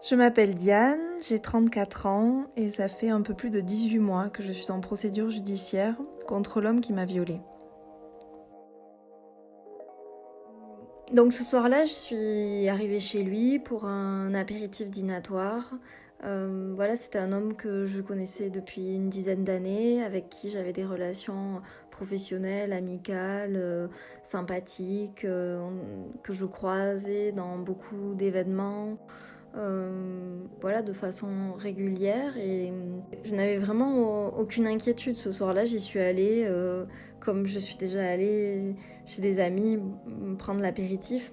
Je m'appelle Diane, j'ai 34 ans et ça fait un peu plus de 18 mois que je suis en procédure judiciaire contre l'homme qui m'a violée. Donc ce soir-là, je suis arrivée chez lui pour un apéritif dînatoire. Voilà, c'était un homme que je connaissais depuis une dizaine d'années, avec qui j'avais des relations professionnelles, amicales, sympathiques, que je croisais dans beaucoup d'événements. Voilà, de façon régulière, et je n'avais vraiment aucune inquiétude ce soir-là. J'y suis allée comme je suis déjà allée chez des amis prendre l'apéritif.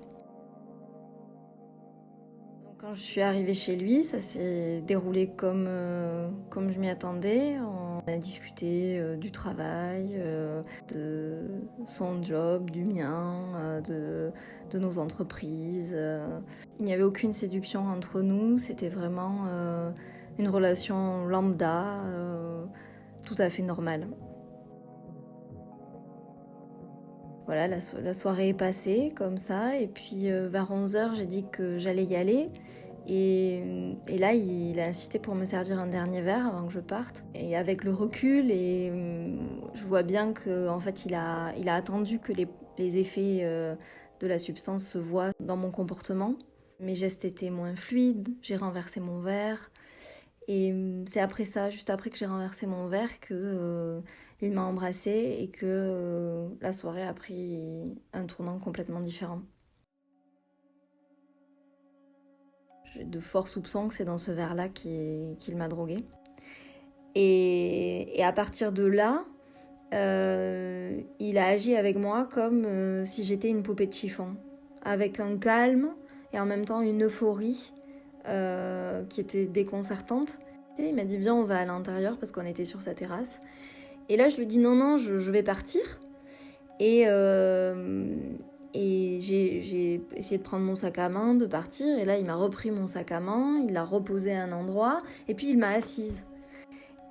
Donc, quand je suis arrivée chez lui, ça s'est déroulé comme je m'y attendais. On a discuté du travail, de son job, du mien, de nos entreprises. Il n'y avait aucune séduction entre nous, c'était vraiment une relation lambda, tout à fait normale. Voilà, la soirée est passée comme ça, et puis vers 11h, j'ai dit que j'allais y aller. Et là, il a insisté pour me servir un dernier verre avant que je parte. Et avec le recul, je vois bien qu'en fait, il a attendu que les effets de la substance se voient dans mon comportement. Mes gestes étaient moins fluides, j'ai renversé mon verre. Et c'est après ça, juste après que j'ai renversé mon verre, que il m'a embrassée et que la soirée a pris un tournant complètement différent. J'ai de forts soupçons que c'est dans ce verre-là qu'il m'a droguée. Et à partir de là, il a agi avec moi comme si j'étais une poupée de chiffon, avec un calme et en même temps une euphorie qui était déconcertante. Il m'a dit viens, on va à l'intérieur parce qu'on était sur sa terrasse. Et là je lui dis non, je vais partir. Et j'ai essayé de prendre mon sac à main, de partir. Et là il m'a repris mon sac à main, il l'a reposé à un endroit et puis il m'a assise.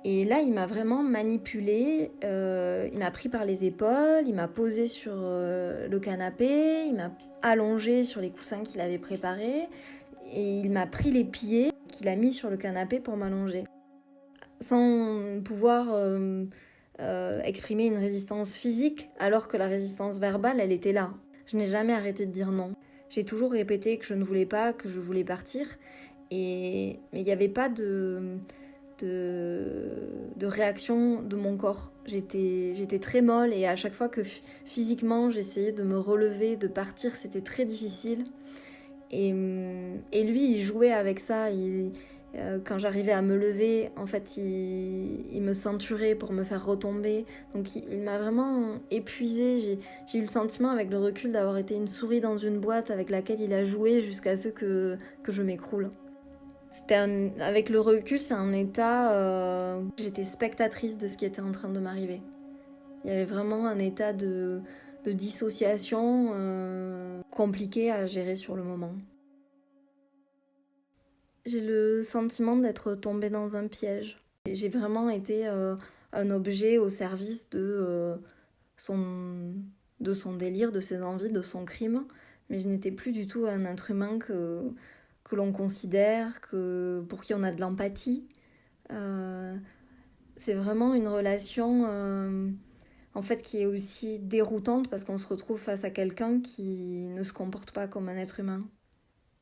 Et là, il m'a vraiment manipulée, il m'a pris par les épaules, il m'a posée sur le canapé, il m'a allongée sur les coussins qu'il avait préparés, et il m'a pris les pieds qu'il a mis sur le canapé pour m'allonger. Sans pouvoir exprimer une résistance physique, alors que la résistance verbale, elle était là. Je n'ai jamais arrêté de dire non. J'ai toujours répété que je ne voulais pas, que je voulais partir, mais il n'y avait pas de réaction de mon corps. J'étais très molle, et à chaque fois que physiquement j'essayais de me relever, de partir, c'était très difficile. Et lui, il jouait avec ça. Quand j'arrivais à me lever, en fait, il me ceinturait pour me faire retomber. Donc il m'a vraiment épuisée. J'ai eu le sentiment, avec le recul, d'avoir été une souris dans une boîte avec laquelle il a joué jusqu'à ce que je m'écroule. Avec le recul, c'est un état... j'étais spectatrice de ce qui était en train de m'arriver. Il y avait vraiment un état de dissociation compliqué à gérer sur le moment. J'ai le sentiment d'être tombée dans un piège. J'ai vraiment été un objet au service de son délire, de ses envies, de son crime. Mais je n'étais plus du tout un être humain que l'on considère, pour qui on a de l'empathie. C'est vraiment une relation en fait, qui est aussi déroutante, parce qu'on se retrouve face à quelqu'un qui ne se comporte pas comme un être humain,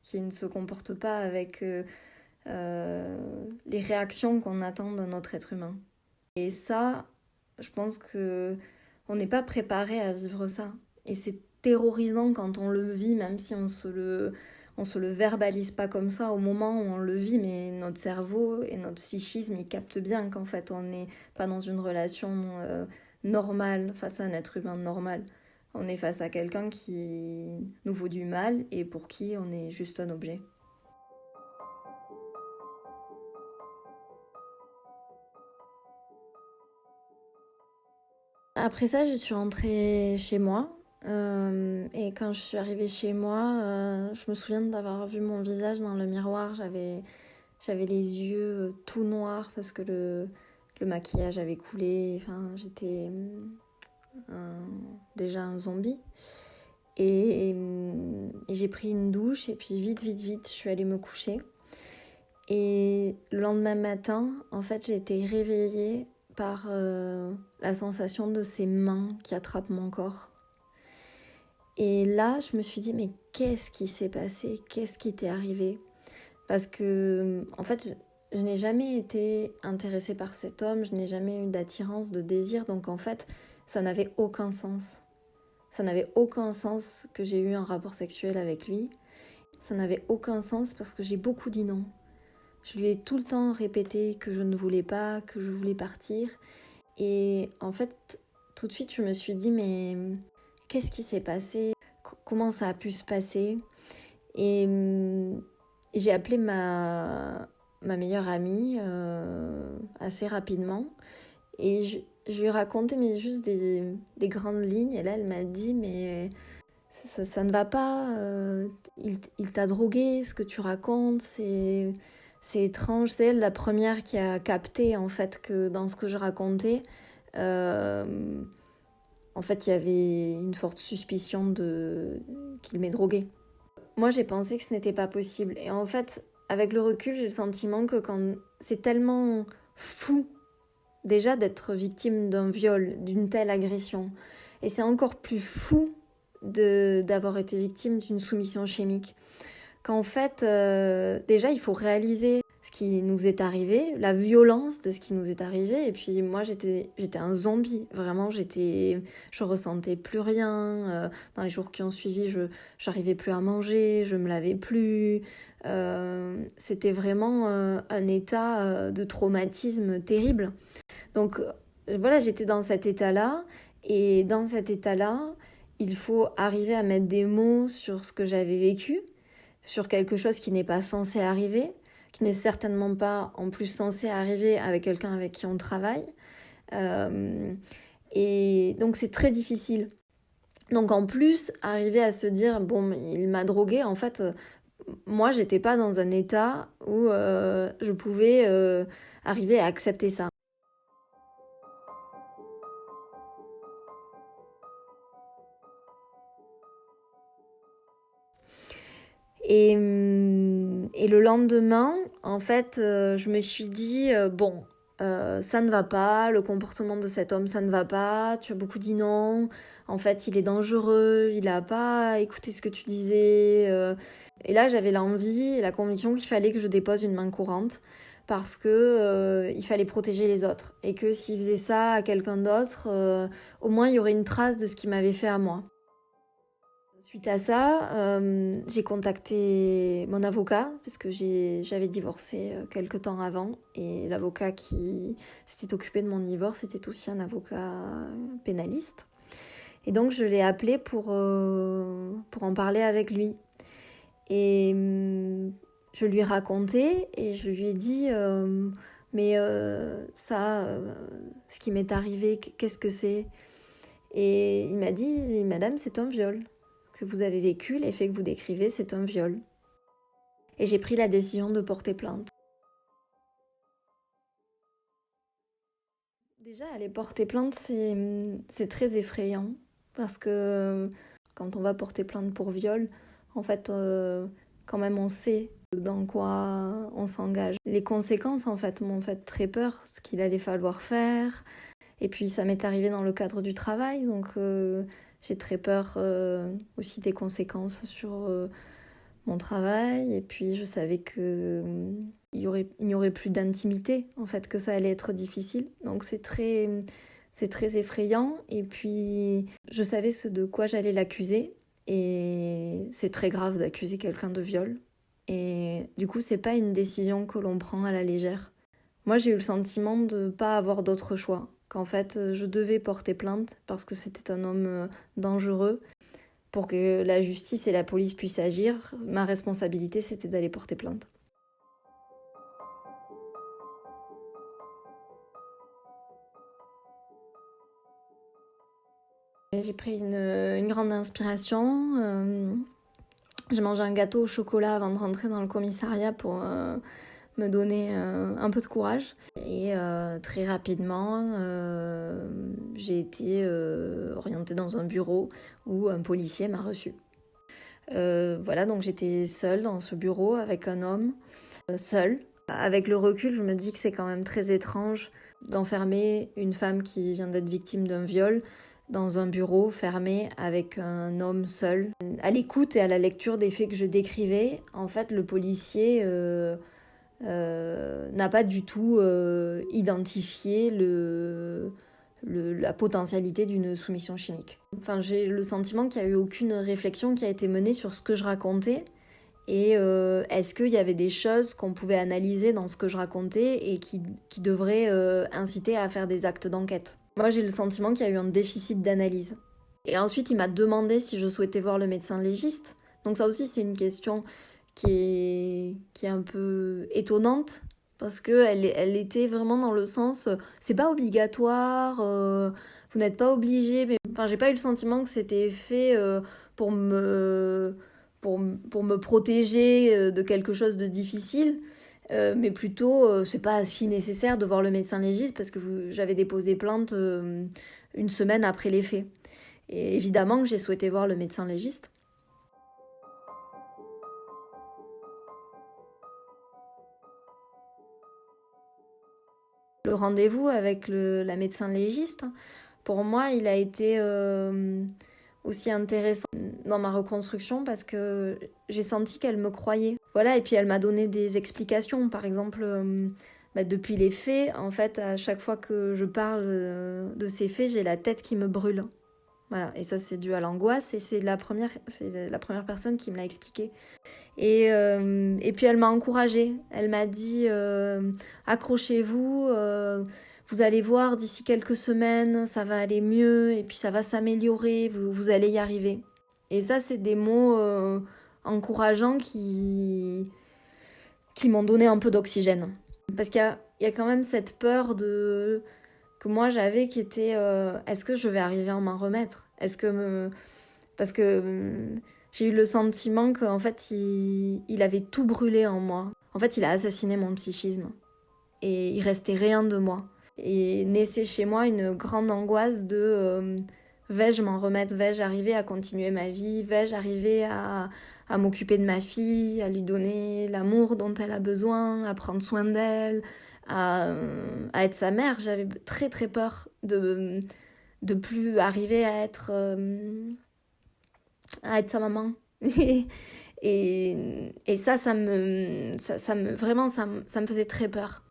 qui ne se comporte pas avec les réactions qu'on attend d'un autre être humain. Et ça, je pense qu'on n'est pas préparé à vivre ça. Et c'est terrorisant quand on le vit, même si on se le verbalise pas comme ça au moment où on le vit, mais notre cerveau et notre psychisme, ils captent bien qu'en fait on n'est pas dans une relation normale face à un être humain normal. On est face à quelqu'un qui nous vaut du mal et pour qui on est juste un objet. Après ça, je suis rentrée chez moi. Et quand je suis arrivée chez moi, je me souviens d'avoir vu mon visage dans le miroir. J'avais les yeux tout noirs parce que le maquillage avait coulé. Enfin, j'étais déjà un zombie. Et j'ai pris une douche, et puis vite, je suis allée me coucher. Et le lendemain matin, en fait, j'ai été réveillée par la sensation de ses mains qui attrapent mon corps. Et là, je me suis dit, mais qu'est-ce qui s'est passé? Qu'est-ce qui t'est arrivé? Parce que, en fait, je n'ai jamais été intéressée par cet homme, je n'ai jamais eu d'attirance, de désir, donc en fait, ça n'avait aucun sens. Ça n'avait aucun sens que j'ai eu un rapport sexuel avec lui. Ça n'avait aucun sens parce que j'ai beaucoup dit non. Je lui ai tout le temps répété que je ne voulais pas, que je voulais partir. Et en fait, tout de suite, je me suis dit, mais qu'est-ce qui s'est passé? Comment ça a pu se passer? Et j'ai appelé ma meilleure amie assez rapidement. Et je lui ai raconté mais juste des grandes lignes. Et là, elle m'a dit, mais ça ne va pas. Il t'a drogué, ce que tu racontes. C'est étrange. C'est elle la première qui a capté, en fait, que dans ce que je racontais, en fait, il y avait une forte suspicion qu'il m'ait drogué. Moi, j'ai pensé que ce n'était pas possible. Et en fait, avec le recul, j'ai le sentiment que quand c'est tellement fou, déjà, d'être victime d'un viol, d'une telle agression. Et c'est encore plus fou d'avoir été victime d'une soumission chimique. Qu'en fait, déjà, il faut réaliser ce qui nous est arrivé, la violence de ce qui nous est arrivé. Et puis moi, j'étais un zombie. Vraiment, je ressentais plus rien. Dans les jours qui ont suivi, je n'arrivais plus à manger, je me lavais plus. C'était vraiment un état de traumatisme terrible. Donc voilà, j'étais dans cet état-là. Et dans cet état-là, il faut arriver à mettre des mots sur ce que j'avais vécu, sur quelque chose qui n'est pas censé arriver, qui n'est certainement pas en plus censé arriver avec quelqu'un avec qui on travaille. Et donc c'est très difficile. Donc en plus, arriver à se dire, bon, il m'a drogué, en fait, moi, j'étais pas dans un état où je pouvais arriver à accepter ça. Et le lendemain, en fait, je me suis dit, bon, ça ne va pas, le comportement de cet homme, ça ne va pas, tu as beaucoup dit non, en fait, il est dangereux, il n'a pas écouté ce que tu disais. Et là, j'avais l'envie et la conviction qu'il fallait que je dépose une main courante parce que il fallait protéger les autres. Et que s'il faisait ça à quelqu'un d'autre, au moins, il y aurait une trace de ce qu'il m'avait fait à moi. Suite à ça, j'ai contacté mon avocat parce que j'avais divorcé quelque temps avant et l'avocat qui s'était occupé de mon divorce était aussi un avocat pénaliste. Et donc je l'ai appelé pour en parler avec lui. Et je lui ai raconté et je lui ai dit mais ça, ce qui m'est arrivé, qu'est-ce que c'est? Et il m'a dit, madame, c'est un viol. Que vous avez vécu, les faits que vous décrivez, c'est un viol. Et j'ai pris la décision de porter plainte. Déjà, aller porter plainte, c'est très effrayant. Parce que quand on va porter plainte pour viol, en fait, quand même, on sait dans quoi on s'engage. Les conséquences, en fait, m'ont fait très peur, ce qu'il allait falloir faire. Et puis, ça m'est arrivé dans le cadre du travail, donc j'ai très peur aussi des conséquences sur mon travail. Et puis, je savais qu'il n'y aurait plus d'intimité, en fait, que ça allait être difficile. Donc, c'est très effrayant. Et puis, je savais ce de quoi j'allais l'accuser. Et c'est très grave d'accuser quelqu'un de viol. Et du coup, c'est pas une décision que l'on prend à la légère. Moi, j'ai eu le sentiment de ne pas avoir d'autre choix. Qu'en fait, je devais porter plainte parce que c'était un homme dangereux. Pour que la justice et la police puissent agir, ma responsabilité, c'était d'aller porter plainte. J'ai pris une grande inspiration. J'ai mangé un gâteau au chocolat avant de rentrer dans le commissariat pour me donner un peu de courage. Et très rapidement, j'ai été orientée dans un bureau où un policier m'a reçue. Voilà, donc j'étais seule dans ce bureau avec un homme, seul. Avec le recul, je me dis que c'est quand même très étrange d'enfermer une femme qui vient d'être victime d'un viol dans un bureau fermé avec un homme seul. À l'écoute et à la lecture des faits que je décrivais, en fait, le policier n'a pas du tout identifié la potentialité d'une soumission chimique. Enfin, j'ai le sentiment qu'il n'y a eu aucune réflexion qui a été menée sur ce que je racontais. Et est-ce qu'il y avait des choses qu'on pouvait analyser dans ce que je racontais et qui devraient inciter à faire des actes d'enquête. Moi, j'ai le sentiment qu'il y a eu un déficit d'analyse. Et ensuite, il m'a demandé si je souhaitais voir le médecin légiste. Donc ça aussi, c'est une question qui est un peu étonnante, parce qu'elle était vraiment dans le sens, c'est pas obligatoire, vous n'êtes pas obligé, mais enfin, j'ai pas eu le sentiment que c'était fait pour me protéger de quelque chose de difficile, mais plutôt c'est pas si nécessaire de voir le médecin légiste parce que j'avais déposé plainte une semaine après les faits. Et évidemment que j'ai souhaité voir le médecin légiste. Le rendez-vous avec la médecin légiste, pour moi, il a été aussi intéressant dans ma reconstruction parce que j'ai senti qu'elle me croyait. Voilà, et puis elle m'a donné des explications. Par exemple, depuis les faits, en fait, à chaque fois que je parle de ces faits, j'ai la tête qui me brûle. Voilà, et ça c'est dû à l'angoisse et c'est la première personne qui me l'a expliqué. Et puis elle m'a encouragée. Elle m'a dit accrochez-vous, vous allez voir d'ici quelques semaines, ça va aller mieux et puis ça va s'améliorer, vous allez y arriver. Et ça c'est des mots encourageants qui m'ont donné un peu d'oxygène. Parce qu'il y a quand même cette peur que moi j'avais qui était est-ce que je vais arriver à m'en remettre ? Parce que j'ai eu le sentiment qu'en fait il avait tout brûlé en moi. En fait il a assassiné mon psychisme et il restait rien de moi. Et naissait chez moi une grande angoisse de vais-je m'en remettre, vais-je arriver à continuer ma vie, vais-je arriver à m'occuper de ma fille, à lui donner l'amour dont elle a besoin, à prendre soin d'elle, à être sa mère. J'avais très très peur de plus arriver à être sa maman. et ça me faisait très peur.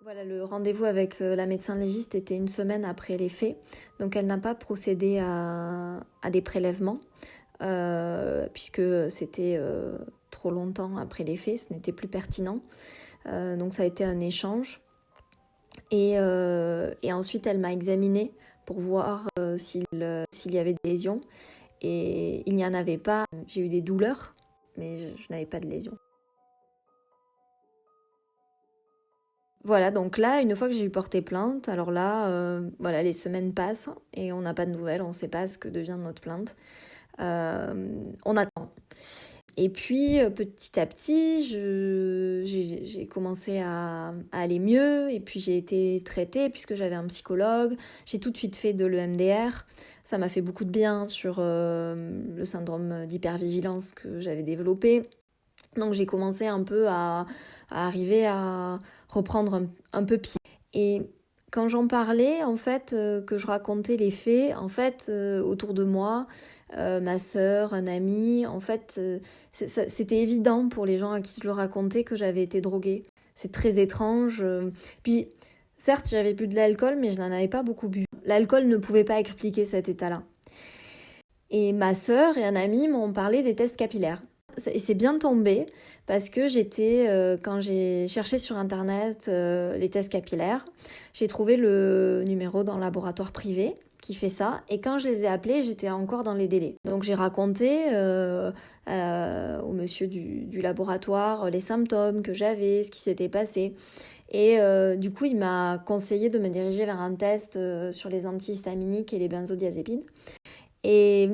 Voilà, le rendez-vous avec la médecin légiste était une semaine après les faits, donc elle n'a pas procédé à des prélèvements, puisque c'était trop longtemps après les faits, ce n'était plus pertinent. Donc ça a été un échange. Et ensuite, elle m'a examinée pour voir s'il y avait des lésions. Et il n'y en avait pas. J'ai eu des douleurs, mais je n'avais pas de lésions. Voilà, donc là, une fois que j'ai eu porté plainte, alors là, voilà, les semaines passent et on n'a pas de nouvelles, on ne sait pas ce que devient notre plainte. On attend. Et puis, petit à petit, j'ai commencé à aller mieux et puis j'ai été traitée puisque j'avais un psychologue. J'ai tout de suite fait de l'EMDR. Ça m'a fait beaucoup de bien sur le syndrome d'hypervigilance que j'avais développé. Donc, j'ai commencé un peu à arriver à reprendre un peu pied. Et quand j'en parlais, en fait, que je racontais les faits, en fait, autour de moi, ma sœur, un ami, en fait, c'était évident pour les gens à qui je le racontais que j'avais été droguée. C'est très étrange. Puis, certes, j'avais bu de l'alcool, mais je n'en avais pas beaucoup bu. L'alcool ne pouvait pas expliquer cet état-là. Et ma sœur et un ami m'ont parlé des tests capillaires. Et c'est bien tombé parce que quand j'ai cherché sur internet les tests capillaires, j'ai trouvé le numéro d'un laboratoire privé qui fait ça. Et quand je les ai appelés, j'étais encore dans les délais. Donc j'ai raconté au monsieur du laboratoire les symptômes que j'avais, ce qui s'était passé. Et du coup, il m'a conseillé de me diriger vers un test sur les antihistaminiques et les benzodiazépines. Et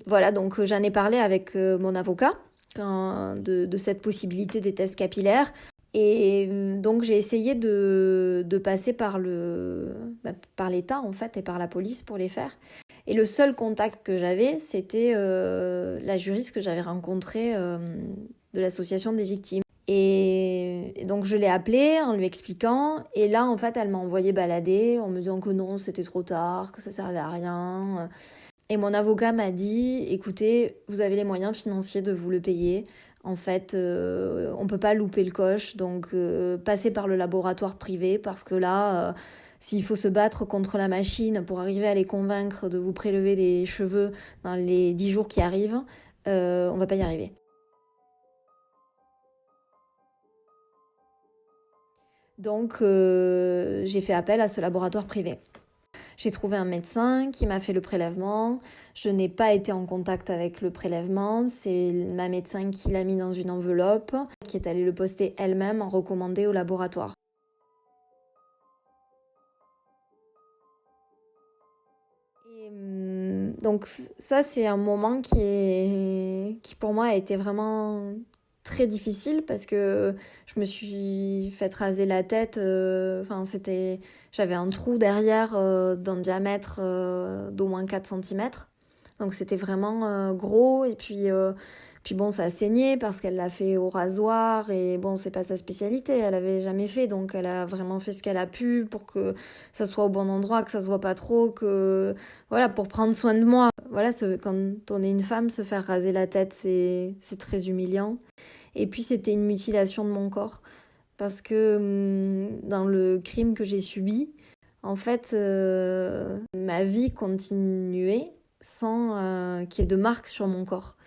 voilà, donc j'en ai parlé avec mon avocat de cette possibilité des tests capillaires. Et donc j'ai essayé de passer par l'État en fait et par la police pour les faire. Et le seul contact que j'avais, c'était la juriste que j'avais rencontrée de l'association des victimes. Et donc je l'ai appelée en lui expliquant. Et là, en fait, elle m'a envoyé balader en me disant que non, c'était trop tard, que ça servait à rien. Et mon avocat m'a dit, écoutez, vous avez les moyens financiers de vous le payer. En fait, on ne peut pas louper le coche, donc passez par le laboratoire privé parce que là, s'il faut se battre contre la machine pour arriver à les convaincre de vous prélever des cheveux dans les 10 jours qui arrivent, on ne va pas y arriver. Donc, j'ai fait appel à ce laboratoire privé. J'ai trouvé un médecin qui m'a fait le prélèvement. Je n'ai pas été en contact avec le prélèvement. C'est ma médecin qui l'a mis dans une enveloppe, qui est allée le poster elle-même en recommandé au laboratoire. Et donc ça, c'est un moment qui pour moi a été vraiment très difficile parce que je me suis fait raser la tête. J'avais un trou derrière d'un diamètre d'au moins 4 cm. Donc c'était vraiment gros. Et puis bon, ça a saigné parce qu'elle l'a fait au rasoir. Et bon, c'est pas sa spécialité. Elle avait jamais fait. Donc elle a vraiment fait ce qu'elle a pu pour que ça soit au bon endroit, que ça se voit pas trop, voilà, pour prendre soin de moi. Voilà, quand on est une femme, se faire raser la tête, c'est très humiliant. Et puis c'était une mutilation de mon corps parce que dans le crime que j'ai subi, en fait, ma vie continuait sans qu'il y ait de marques sur mon corps.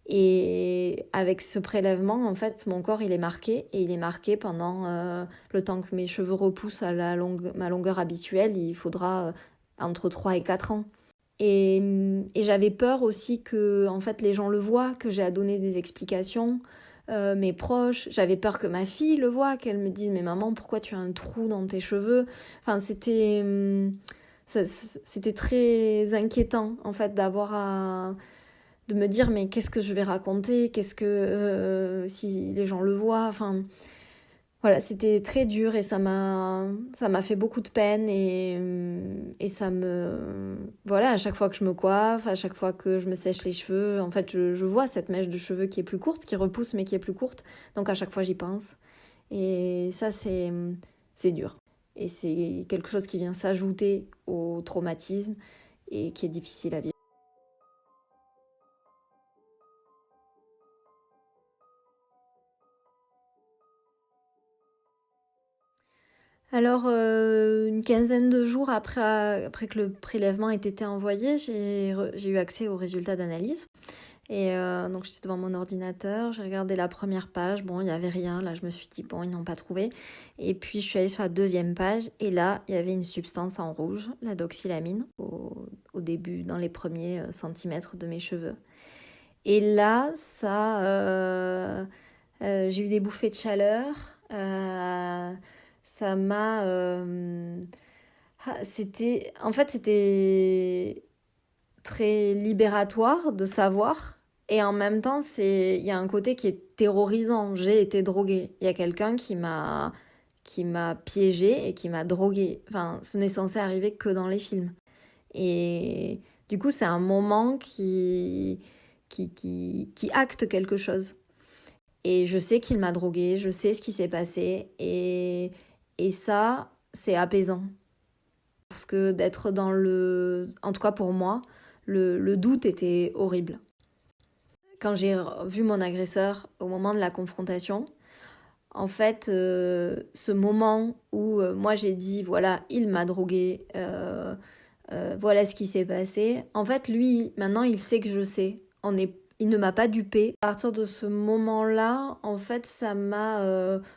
Et avec ce prélèvement, en fait, mon corps, il est marqué. Et il est marqué pendant le temps que mes cheveux repoussent à ma longueur habituelle. Il faudra entre 3 et 4 ans. Et j'avais peur aussi que en fait, les gens le voient, que j'ai à donner des explications. Mes proches, j'avais peur que ma fille le voie, qu'elle me dise mais maman pourquoi tu as un trou dans tes cheveux. Enfin c'était très inquiétant en fait de me dire mais qu'est-ce que je vais raconter, qu'est-ce que si les gens le voient, enfin voilà, c'était très dur et ça m'a fait beaucoup de peine et voilà, à chaque fois que je me coiffe, à chaque fois que je me sèche les cheveux, en fait, je vois cette mèche de cheveux qui est plus courte, qui repousse mais qui est plus courte. Donc à chaque fois, j'y pense. Et ça, c'est dur. Et c'est quelque chose qui vient s'ajouter au traumatisme et qui est difficile à vivre. Alors, une quinzaine de jours après que le prélèvement ait été envoyé, j'ai eu accès aux résultats d'analyse. Et donc, j'étais devant mon ordinateur, j'ai regardé la première page. Bon, il n'y avait rien. Là, je me suis dit, bon, ils n'ont pas trouvé. Et puis, je suis allée sur la deuxième page. Et là, il y avait une substance en rouge, la doxylamine, au début, dans les premiers centimètres de mes cheveux. Et là, j'ai eu des bouffées de chaleur. Ça m'a... c'était très libératoire de savoir. Et en même temps, il y a un côté qui est terrorisant. J'ai été droguée. Il y a quelqu'un qui m'a piégée et qui m'a droguée. Enfin, ce n'est censé arriver que dans les films. Et du coup, c'est un moment qui acte quelque chose. Et je sais qu'il m'a droguée, je sais ce qui s'est passé. Et ça, c'est apaisant. Parce que d'être en tout cas pour moi, le doute était horrible. Quand j'ai vu mon agresseur au moment de la confrontation, en fait, ce moment où moi j'ai dit, voilà, il m'a droguée, voilà ce qui s'est passé. En fait, lui, maintenant, il sait que je sais. Il ne m'a pas dupée. À partir de ce moment-là, en fait, ça m'a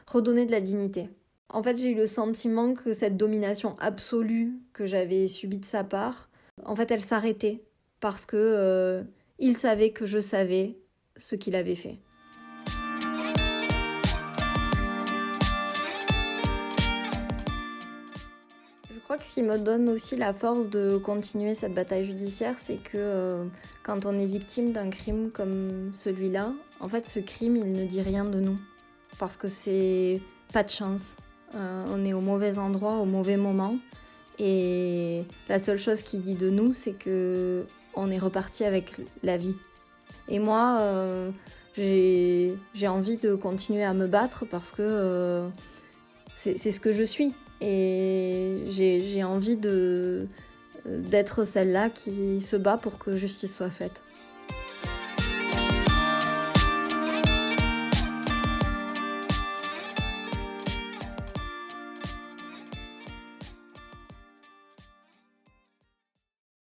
redonné de la dignité. En fait, j'ai eu le sentiment que cette domination absolue que j'avais subie de sa part, en fait, elle s'arrêtait parce que il savait que je savais ce qu'il avait fait. Je crois que ce qui me donne aussi la force de continuer cette bataille judiciaire, c'est que quand on est victime d'un crime comme celui-là, en fait, ce crime, il ne dit rien de nous. Parce que c'est pas de chance. On est au mauvais endroit, au mauvais moment. Et la seule chose qui dit de nous, c'est que on est reparti avec la vie. Et moi, j'ai envie de continuer à me battre parce que c'est ce que je suis. Et j'ai envie d'être celle-là qui se bat pour que justice soit faite.